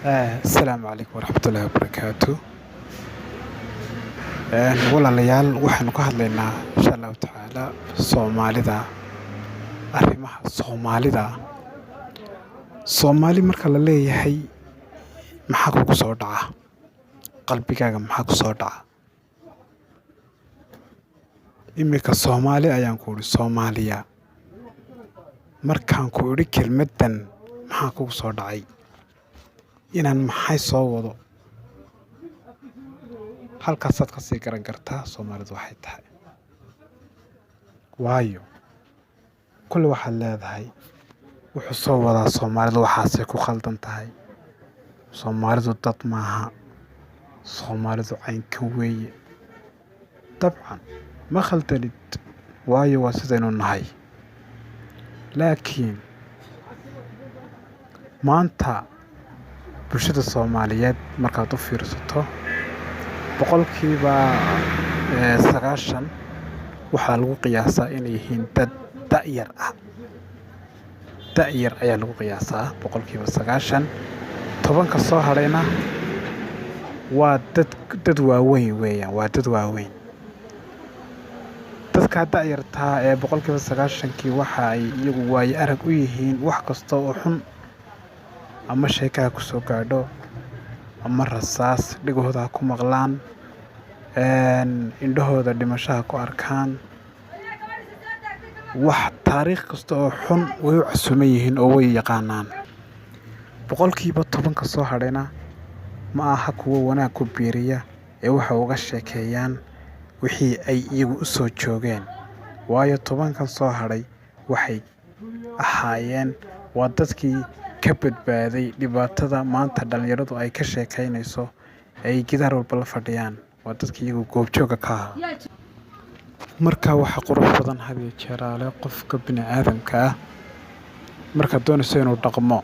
Asalaamu calaykum waraxmatullaahi wabarakaatu. Walaalayaal waxaanu ka hadlaynaa insha allahu tacaala Soomaalida, arrimaha Soomaalida. Soomaali marka la leeyahay maxaa kugu soo dhaca? Qalbigaaga maxaa ku soo dhaca? Iminka Soomaali ayaan ku idhi Soomaaliya. Markaan ku idhi kelmaddan maxaa kugu soo dhacay? Inaan maxay soo wado? Halkaasaad ka sii garan kartaa Soomaalidu waxay tahay. Waayo kulli waxaad leedahay wuxuu soo wadaa Soomaalidu waxaasay ku khaldan tahay. Soomaalidu dad maaha. Soomaalidu caynkan weeye. Dabcan ma khaldanid, waayo waa sidaynu nahay. Laakiin maanta bulshada Soomaaliyeed markaad u fiirsato boqolkiiba 90 waxaa lagu qiyaasaa inay yihiin dad da'yar ah. Da'yar ayaa lagu qiyaasaa boqolkiiba 90. 10 soo hadhayna waa dad waaweyn weeyaan, waa dad waaweyn. Dadka da'yartaa ee boqolkiiba 90 waxa ay iyagu waayo arag u yihiin wax kasta oo xun, ama sheeko ha ku soo gaadho, ama rasaas dhegahooda ha ku maqlaan, indhahooda dhimasho ha ku arkaan. Wax taariikh kasta oo xun way u casuuman yihiin oo way yaqaanaan. Boqolkiiba 10 soo hadhayna ma aha kuwo wanaag ku biiriya ee waxa uga sheekeeyaan wixii ay iyagu u soo joogeen. Waayo 10 soo hadhay waxay ahaayeen waa dadkii ka badbaaday dhibaatada maanta dhalinyaradu ay ka sheekaynayso, ay gidaar walba la fadhiyaan. Waa dadkii iyagu goobjooga ka ahaa. Marka waxa qurux badan had iyo jeer qofka bini'aadamka ah markaad doonayso inuu dhaqmo,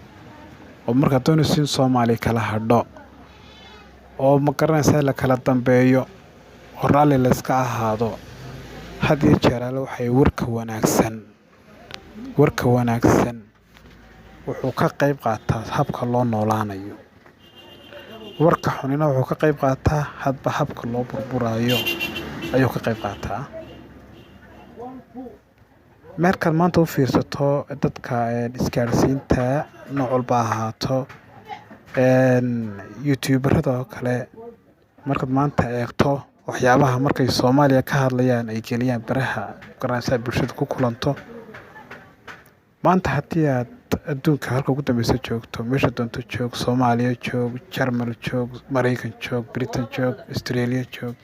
oo markaad doonayso in Soomaali kala hadho, oo ma garanaysaa la kala dambeeyo, oo raalli la iska ahaado, had iyo jeer waxay warka wanaagsan wuxuu ka qayb qaataa habka loo noolaanayo. Warka xunina wuxuu ka qayb qaataa hadba habka loo burburayo ayuu ka qayb qaataa. Markaad maanta u fiirsato dadka isgaarsiinta nooc walba ha ahaato, youtuberada oo kale, markaad maanta eegto waxyaabaha markay Soomaaliya ka hadlayaan ay geliyaan baraha garanaysaa bulshada ku kulanto. Maanta haddii aad adduunka halka ugu dambeysa joogto, meesha doonto joog, Soomaaliya joog, Jarmal joog, Maraykan joog, Britain joog, Australia joog,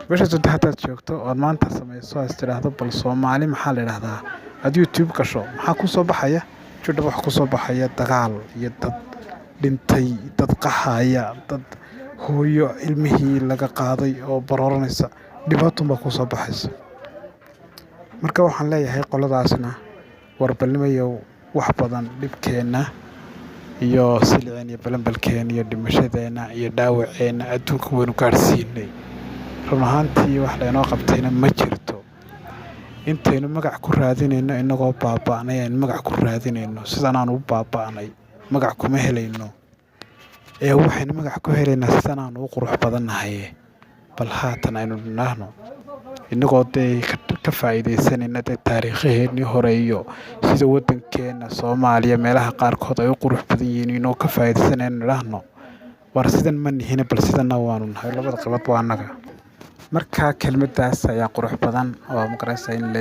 meesha doonto haddaad joogto ood maanta samayso aad tidhaahdo bal Soomaali maxaa la yidhaahdaa, aad YouTube gasho maxaa ku soo baxaya? Judhab wax ku soo baxaya dagaal iyo dad dhintay, dad qaxaya, dad hooyo ilmihii laga qaaday oo barooranaysa. Dhibaato baa ku soo baxaysa. Marka waxaan leeyahay qoladaasna warbalnimayow wax badan dhibkeena iyo silceen iyo balanbalkeen iyo dhimashadeena iyo dhaawaceena adduunka waynu gaadhsiinay. Run ahaantii wax laynoo qabtayna ma jirto. Intaynu magac ku raadinayno inagoo baaba'nay aynu magac ku raadinayno, sidan aan u baaba'nay magac kuma helayno. Waxaynu magac ku helaynaa sidan aan u qurux badannahay. Bal haatan aynu dhinaahno inagoo ka faa'iidaysanayna taariikhaheennii hore iyo sida waddankeena Soomaaliya meelaha qaarkood ay u qurux badan yihiin inoo ka faa'iidaysanayna dhinaahno. War sidan ma nihina bal sidanna waanu nahay, labada qabad waa annaga. Marka kelmaddaas ayaa qurux badan oo ma garanaysaa in